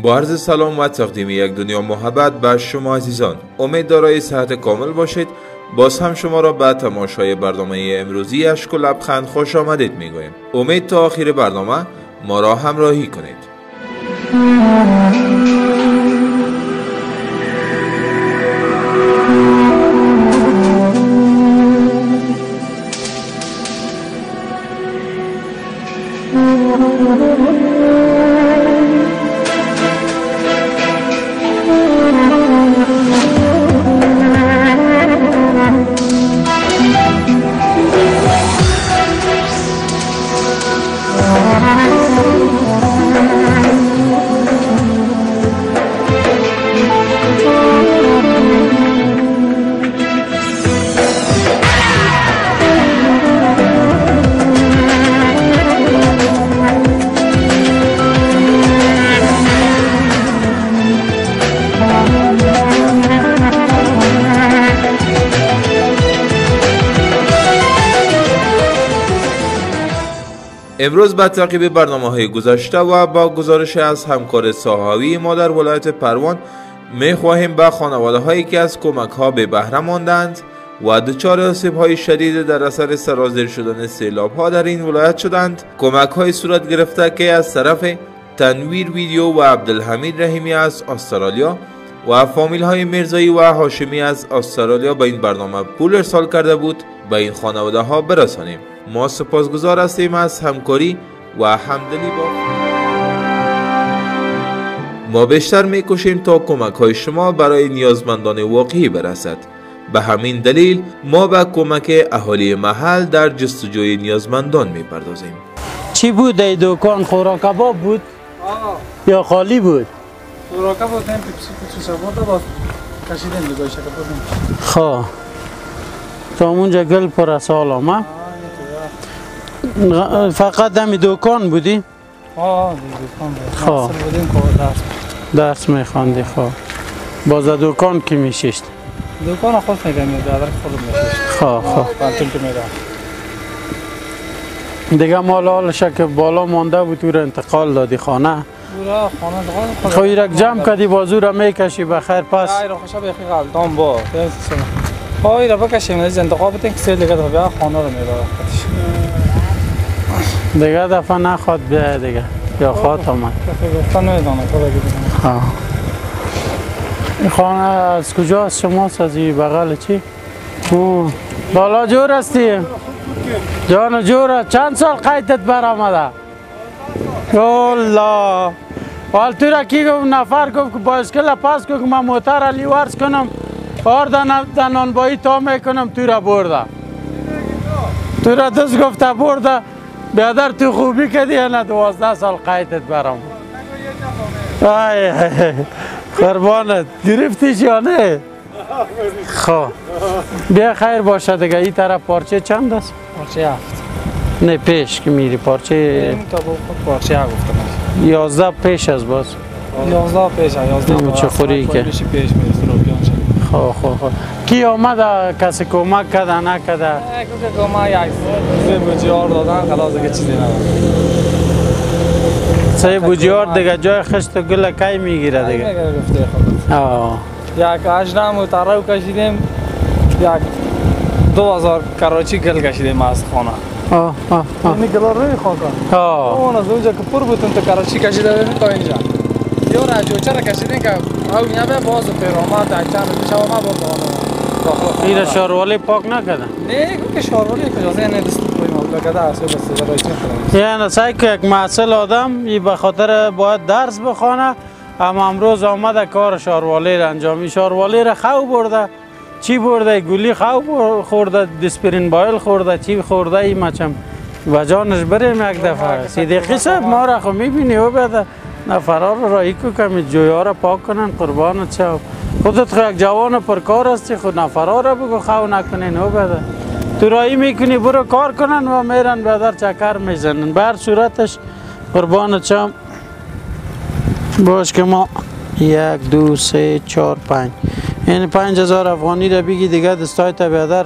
با عرض سلام و تقدیم یک دنیا محبت به شما عزیزان، امید دارای صحت کامل باشید. باز هم شما را به تماشای برنامه امروزی اشک و لبخند خوش آمدید میگوییم. امید تا آخر برنامه ما را همراهی کنید. امروز به تعقیب برنامه‌های گذشته و با گزارش از همکار ساحوی ما در ولایت پروان می‌خواهیم به خانواده‌هایی که از کمک‌ها به بهره ماندند و دچار آسیب‌های شدید در اثر سرازیر شدن سیلاب‌ها در این ولایت شدند کمک‌های صورت گرفته که از طرف تنویر ویدیو و عبدالحمید رحیمی از استرالیا و فامیل‌های میرزایی و هاشمی از استرالیا به این برنامه پول ارسال کرده بود به این خانواده‌ها برسانیم. ما سپاسگزار هستیم از همکاری و همدلی با ما. بیشتر می‌کوشیم تا کمک‌های شما برای نیازمندان واقعی برسد. به همین دلیل ما به کمک اهالی محل در جستجوی نیازمندان می‌پردازیم. چی بود ای دکان؟ خوراک کباب بود؟ یا خالی بود؟ خوراک کباب هم پیپسی سواد بود. کشیدن دیگه شکر خب تا اونجا گل پر سالم. فقط دمی دکان بودی؟ دکان بود. درس میخواندی. خب باز دکان کی میشیشت؟ دکان خود میگم در خود میشیشت. خب پانتون که میرم دیگه مال حالش که بالا مانده بود تو انتقال دادی خانه؟ خانه خب ایرک جمع کردی بازو را میکشی بخیر پس؟ ایرا خوشا بخی غلطان با خب ایرا بکشیم از انتقال بتین که سه دیگه بیا خانه رو میرا دیگه دفعه نخواد بیای دیگه یا خواهد آمد؟ گفتن نمیدانم تو بگیدیم. این خانه از کجا از شماست؟ از این بغل چی؟ بالا جور هستی؟ جان جور چند سال قیدت برآمده؟ والله حال تو را کی گفت نفر گفت که بایسکل پاس که من موتر علی ورز کنم اور در نانبایی تا میکنم تو را برده تو را دست گفته برده بیادر تو خوبی کردی یا نه 12 سال قیدت برام قربانت گرفتیش یا نه؟ خب بیا خیر باشه دیگه. این طرف پارچه چند است؟ پارچه 7 نه پیش که میری پارچه این تا با پارچه 7 گفتم 11 پیش از باز 11 پیش 11 چه خوری که پیش میرسه. خب کی آمد کسی کمک کرده نکرده؟ کمک یک بوجیار دادن خلاص دیگه چیزی نداره. سه بوجیار دیگه جای خشت و گل کی میگیره دیگه؟ میگیره گفته خلاص. یک اجرام و تراو کشیدیم یک 2000 کراچی گل کشیدیم از خانه. این گل روی خاکا اون از اونجا که پر بودن تو کراچی کشیده تا اینجا یه راجو چرا کشیدین که او نیابه باز پیرامد چند روز شما ما با این شاروالی پاک نکردن؟ نه که شاروالی کجا نه دست پویم لگده است بس درایچ یعنی سعی که یک محصل آدم این به خاطر باید درس بخونه اما امروز آمده کار شاروالی را انجامی. شاروالی را خو برده چی برده؟ گولی خو خورده، دیسپرین بایل خورده، چی خورده ای مچم و جانش بریم یک دفعه. صدیقی صاحب ما را خو میبینی و بیاده نفرها رو رایی که کمی جویا را پاک کنن قربانت شو. خودت یک جوان پرکار هستی خود نفرها را بگو خو نکنین و بیاده تو رایی میکنی برو کار کنن و میرن بیادر چکر میزنن. بر صورتش قربانت شو باش که ما 1 2 3 4 5 یعنی 5000 افغانی را بگی دیگه دستای تا بیادر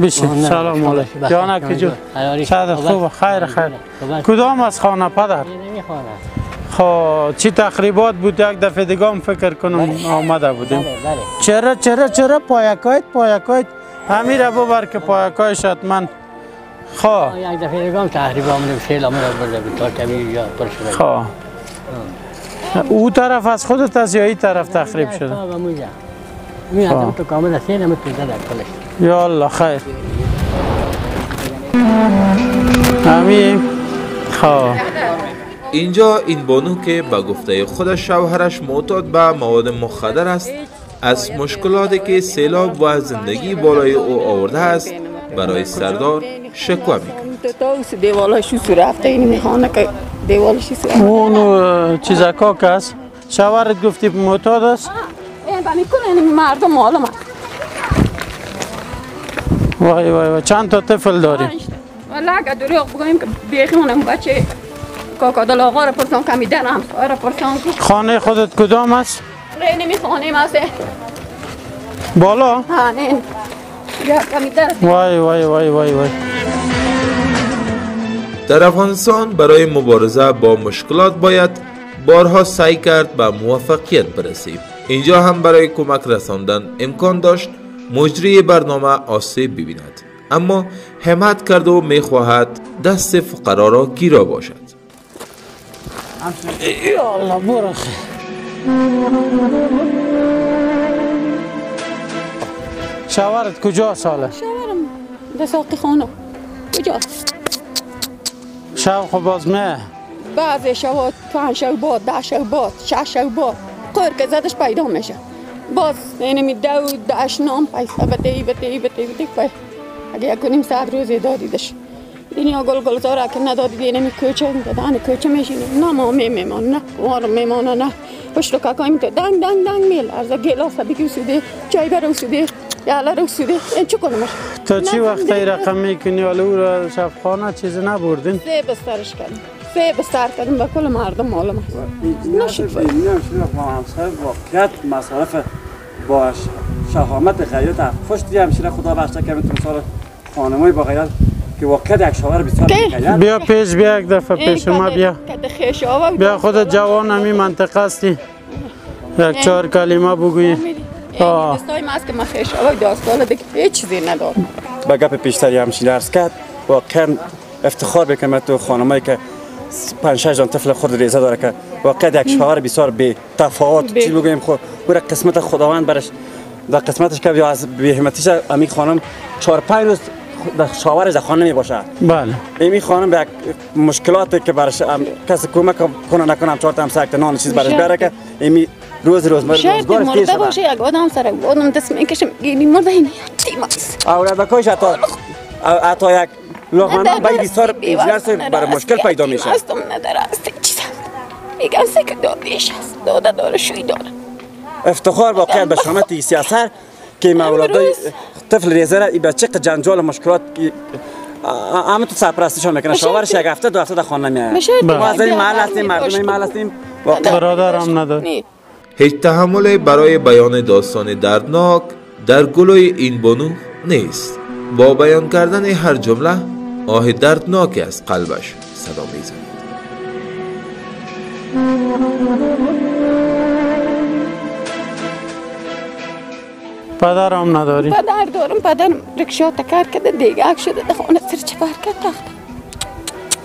بشین. سلام علیکم. جانک جو. شاید خوب خیر خیر. کدام از خانه پدر؟ خب چی تقریبات بود؟ یک دفعه دیگه هم فکر کنم آمده بودیم. چرا پایکایت همین را ببر که پایکایش حتما. خب یک دفعه دیگه هم تقریبا آمدیم شیل آمده برده بود تا کمی یا پر شده. خب او طرف از خودت از یا این طرف تخریب شده؟ می آدم تو کامل است نمی پیدا در کلش. یا الله خیر. همین. خب اینجا این بانو که به گفته خود شوهرش معتاد به مواد مخدر است، از مشکلاتی که سیلاب و زندگی بالای او آورده است برای سردار شکوه می‌کند. تو دیوالش شو رفته این میخوانه که دیوالش شو رفته. اون چیزا که است؟ شوهرت گفتی معتاد است؟ با میکنه این مردم معلومه. وای چند تا طفل داری؟ والا اگه دروغ بگوییم که بیخونم بچه کاکادل آقا را پرسان کمی دنم را پرسان که خانه خودت کدام است؟ نمی خانه است بالا؟ ها نه یا کمی در. وای در افغانستان برای مبارزه با مشکلات باید بارها سعی کرد به موفقیت برسیم. اینجا هم برای کمک رساندن امکان داشت مجری برنامه آسیب ببیند، اما همت کرد و میخواهد دست فقرا را گیرا باشد. یا الله برخه. شوهرت کجا ساله؟ شوهرم در ساقی خانه کجاست؟ شب خب باز نه؟ بعضی شبات 5 شب بعد 10 شب بعد 6 شب بعد قر که زدش پیدا میشه. باز اینمی دو داش نام پیسه بده اگه یک نیم ساعت روزی دادیدش دنیا گلزاره که ندادی اینمی کوچه دادن کوچه میشینیم نه ما میمون نه وار میمونه نه پشت کاکایم تو دنگ میل از گلاس بگی سوده چای برو سوده یالا رو سوده این چه کنمش تا چی وقت ای رقم میکنی حالا او را شبخانه چیزی نبردین؟ 3 بسترش کردیم 3 بستر کردیم به کل مردم معلومه نشد واقعیت مصارف با شهامت غیرت پشتی همشیره خدا بخشته که میتونم سال خانمای با غیرت که واقعیت یک شوهر بسیار غیرت بیا پیش بیا یک دفعه پیش ما بیا خود جوان همی منطقه هستی یک 4 کلمه بگویی. دستای ما است که من خیشاوه داستان دیگه هیچ چیزی ندارم. با گپ پیشتری همشیره عرض کرد واقعا افتخار بکنم تو خانمایی که 5-6 جان طفل خود ریزه داره که واقعا یک شوهر بسیار بی تفاوت چی بگویم خود برای قسمت خداوند برش در قسمتش که یا از بی همتیش امی خانم 4-5 روز در شوهرش در خانه می باشه. بله امی خانم به مشکلاتی که برش کسی کمک کنه نکنه 4 تا همسایه نان چیز برش بیاره که امی روز روزگار مرده باشه یک آدم سر آدم دست میکشه میگی مرده این تیماست اولادکایش حتی یک لغمه باید بسیار اینجاست برای مشکل پیدا میشه. هستم نداره است چیزا میگم سه که دادیش هست داره شوی داره. افتخار واقعا به شامت سیاست که مولادای طفل ریزه را بچه جنجال مشکلات همه تو سرپرستیشان میکنه. شوهرش یک هفته 2 هفته در خانه میاد. ما از این محل هستیم مردم این محل هستیم برادرم نداره. هیچ تحمل برای بیان داستان دردناک در گلوی این بانو نیست. با بیان کردن هر جمله آه دردناکی از قلبش صدا میزند. پدرم نداری؟ پدر دارم. پدرم رکشا تکر کرده دیگه شده در خانه سر چپر کرد تخت.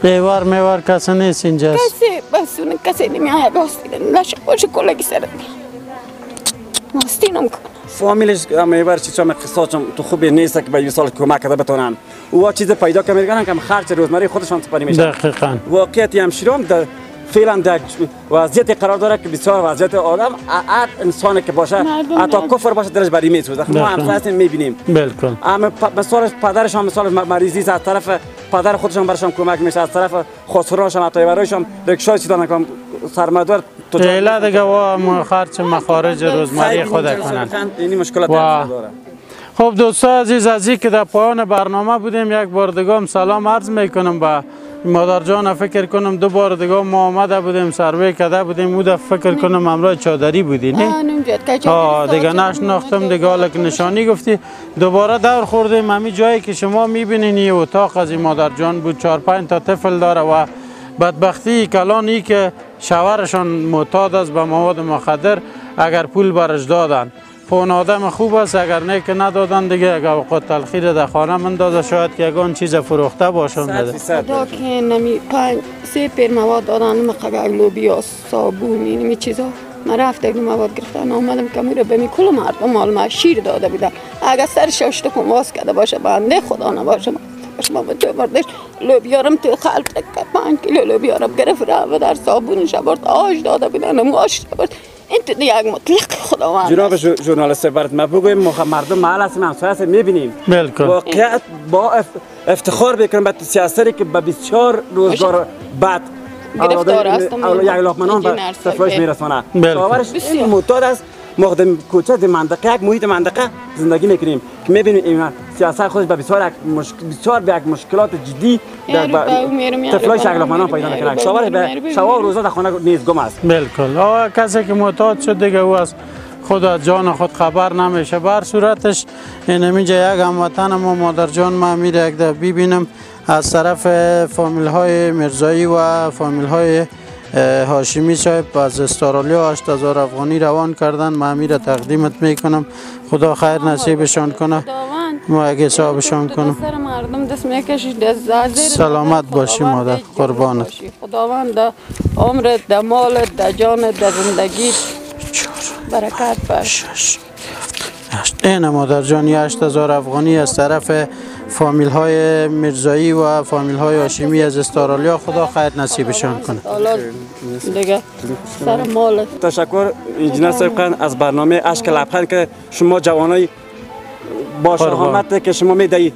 بیوار میوار کسی نیست اینجا؟ بس اون کسی نمیاد باستین نشه باشه کلگی سر ماستینم کنه. فامیلش میبر چیزام قصه‌ام تو خوبی نیست که به 20 سال کمک کرده بتونن او چیز پیدا کنن میگن که خرج روزمره خودشان سپاری میشن. دقیقاً واقعیتی همشیرم در فعلا در وضعیت قرار داره که بسیار وضعیت آدم انسانی که باشه حتی کفر باشه درش بری میسوزه. ما هم هستیم میبینیم. بالکل. اما مثال پدرش هم مثال مریضی از طرف پدر خودشون برشون کمک میشه از طرف خسروش هم حتی برایشون رکشای چیزا نکنم سرمایه‌دار ایلا دیگه و خرج مخارج روزمره خود کنن. این مشکلات داره. خب دوستان عزیز که در پایان برنامه بودیم یک بار دیگه سلام عرض میکنم به مادر جان فکر کنم 2 بار دیگه ما آمده بودیم سروی کرده بودیم او فکر کنم امروز چادری بودی نه؟ دیگه نشناختم دیگه حالا که نشانی گفتی دوباره دور خوردیم همین جایی که شما میبینین یه اتاق از این مادر جان بود 4-5 تا طفل داره و بدبختی کلانی که شوهرشان معتاد است به مواد مخدر اگر پول برش دادن اون آدم خوب است اگر نه که ندادن دیگه اگر اوقات تلخیر در خانه مندازه شاید که یگان چیز فروخته باشن بده خدا که نمی 3 پیر مواد دادن مقدر لوبیا صابون اینمی چیزا من رفتم مواد گرفتن آمدم که میره به می کل مردم مال ما شیر داده بودن اگر سرش اشتو واس کرده باشه بنده خدا نباشه ما تو بردش لوبیارم تو خلط 5 کیلو لوبیارم گرفت و در صابونش برد آش داده بودن موش برد این تو یک مطلق خداوند جناب ژورنالیست برات ما بگویم مردم محل هستیم همسایه میبینیم بالکل واقعیت با افتخار بکنم به سیاستی که به بسیار روزگار بعد گرفتار هستم یک لقمه به طفلش میرسونه شوهرش این معتاد است ما در کوچه در منطقه یک محیط منطقه زندگی میکنیم که میبینیم این سیاست خودش به بسیار به یک مشکلات جدی طفلای شکلمانان پیدا میکنه شوهرش به شب و روزا در خانه نیز گم است بالکل کسی که معتاد شد دیگه او از خود از جان خود خبر نمیشه بر صورتش این اینجا یک هموطن ما مادر جان ما میره یک ده ببینم از طرف فامیل های مرزایی و فامیل های هاشمی صاحب از استرالیا 8000 افغانی روان کردن ما میره تقدیمت میکنم خدا خیر نصیبشان کنه ما اگه حسابشان کنم سلامت باشی مادر قربانت خداوند عمرت در مالت در جانت در زندگی برکت باش این مادر جانی 8000 افغانی از طرف فامیل های مرزایی و فامیل های هاشمی از استرالیا خدا خیر نصیبشان کنه دیگه سر مال تشکر انجینر صاحب از برنامه اشک لبخند که شما جوانای با شهامت که شما میدهید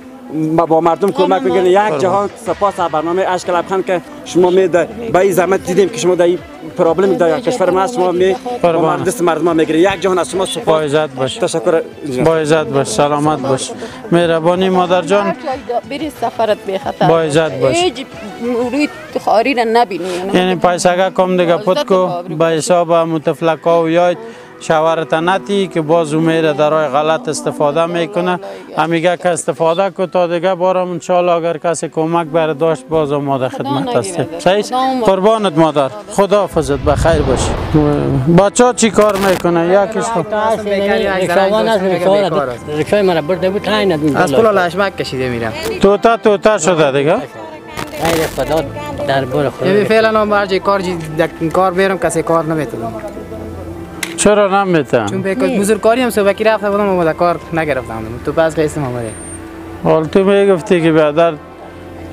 با مردم کمک میکنید یک جهان سپاس از برنامه اشک لبخند که شما میده با این زحمت دیدیم که شما در این پرابلم در کشور ما شما می با دست مردم میگیرید یک جهان از شما سپاس با عزت باش تشکر با عزت باش سلامت باش مهربانی مادر جان بری سفرت بی خطر با عزت باش هیچ روی خاری را نبینی یعنی پیسه کم دیگه پد کو به حساب متفلکا و یاد شوهرت نتی که باز میره در راه غلط استفاده میکنه امیگه که استفاده کو تا دیگه بارم انشالله اگر کسی کمک بر داشت باز آماده خدمت است صحیح قربانت مادر خدا حافظت بخیر باشی بچه چی کار میکنه یکیش رکشای مرا برده بود از کلا لشمک کشیده میرم توتا شده دیگه غیر خدا در بار خود فعلا هم برجه کار بیرم کسی کار نمیتونم چرا نمیتونم؟ چون بزرگکاری هم صبحی رفته بودم و کار نگرفتم تو پس قسم آمده حال تو میگفتی که برادر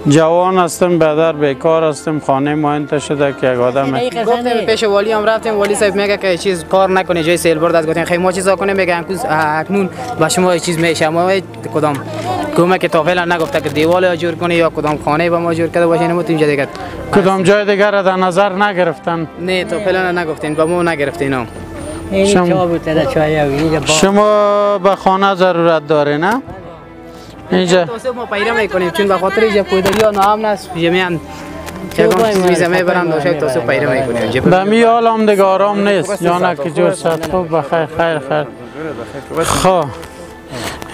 جوان هستم برادر بیکار هستم خانه ما انت شده که یک آدم گفتم پیش والی هم رفتیم والی صاحب میگه که چیز کار نکنه جای سیل برد از گفتیم خیلی ما چیزا کنه میگه اکنون با شما چیز میشه ما کدام کمک تا فعلا نگفته که دیوال جور کنه یا کدام خانه با ما جور کرده باشه نمیتونیم جای دیگه کدام جای دیگه را در نظر نگرفتن نه تا فعلا نگفتین با ما نگرفتین شما به خانه ضرورت داره نه؟ اینجا توسعه ما پیدا میکنیم چون به خاطر اینجا پودری ها نام نست جمعاً میزه میبرن دوشه توسعه پیدا میکنیم دمی حال هم دیگه آرام نیست جانا که جور ست خوب بخیر خیر خواه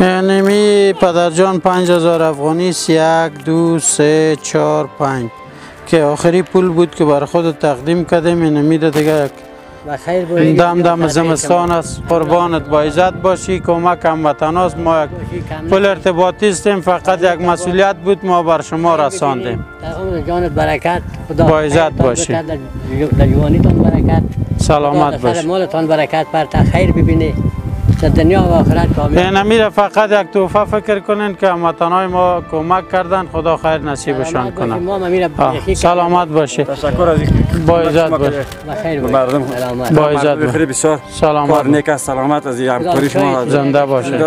یعنی می پدر جان 5000 افغانی 1 2 3 4 5 که آخری پول بود که برای خود تقدیم کردیم این میده دیگه دم زمستان است قربانت با عزت باشی کمک هموطن است ما یک پل ارتباطی هستیم فقط یک مسئولیت بود ما بر شما رساندیم جانت برکت با عزت باشی در جوانیتان برکت سلامت باشی مالتان برکت پر خیر ببینی در دنیا و آخرت کامل این امیر فقط یک تحفه فکر کنین که هموطنای ما کمک کردن خدا خیر نصیبشان کنه سلامت باشی تشکر از با عزت باشی مردم با عزت باشی بسیار سلامت نیک سلامت از همکاری شما زنده باشید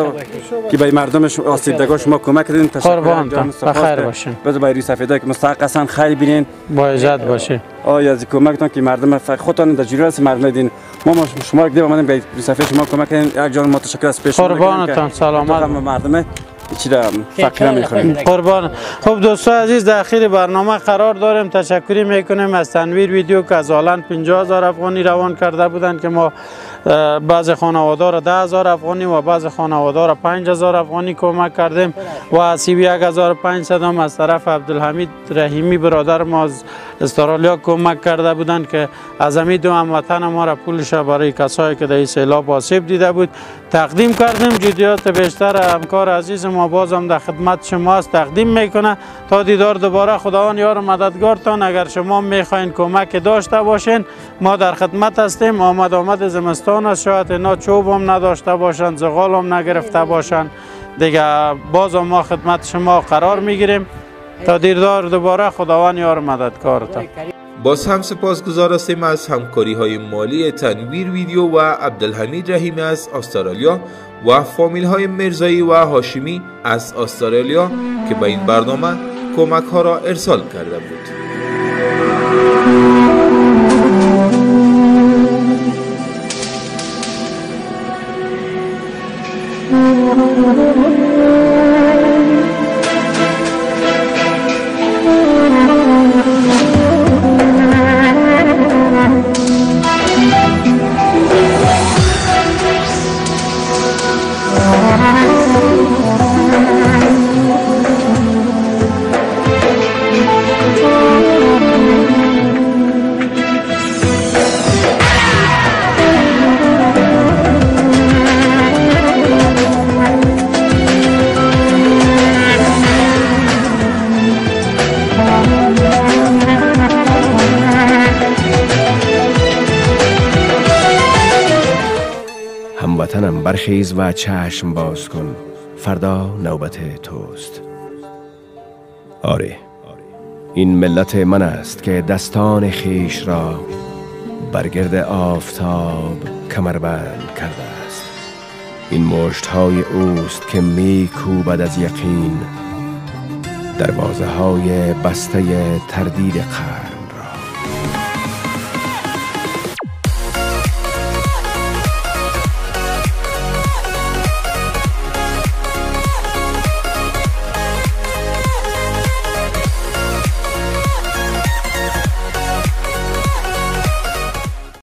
که به مردم آسیب دیده شما کمک کردین تشکر قربانتان بخیر باشین بذار بایری سفیده که مستحق هستن خیر بینین با عزت باشی از کمکتون که مردم خودتان در جریان است مردم دین ما شما رو دیدم اومدیم به صفحه شما کمک کردین یک جان ما تشکر از پیش قربانتان سلامت مردم چی را فقیر میخوریم. قربان. خب دوستان عزیز، در اخیر برنامه قرار داریم. تشکری میکنیم از تنویر ویدیو که از هالند 50,000 افغانی روان کرده بودند که ما بعض خانواده را 10,000 افغانی و بعض خانواده را 5,000 افغانی کمک کردیم و از 31,500 هم از طرف عبدالحمید رحیمی برادر ما از استرالیا کمک کرده بودند که از همین دو هموطن ما را پولش برای کسایی که در این سیلاب آسیب دیده بود تقدیم کردیم. جزئیات بیشتر همکار عزیز ما باز هم در خدمت شما است تقدیم میکنه. تا دیدار دوباره، خداوند یار مددگارتان. اگر شما میخواین کمک داشته باشین ما در خدمت هستیم. آمد زمستان است، شاید اینا چوب هم نداشته باشند، زغال هم نگرفته باشند، دیگه باز هم ما خدمت شما قرار میگیریم. تا دیدار دوباره، خداوند یار مددگارتان. باز هم سپاسگزار هستیم از همکاری های مالی تنویر ویدیو و عبدالحمید رحیمی از استرالیا و فامیل های مرزایی و هاشمی از استرالیا که به این برنامه کمک ها را ارسال کرده بود. هموطنم برخیز و چشم باز کن، فردا نوبت توست. آره، این ملت من است که دستان خیش را برگرد آفتاب کمربند کرده است. این مشت‌های اوست که می‌کوبد از یقین دروازه های بسته تردید قلب.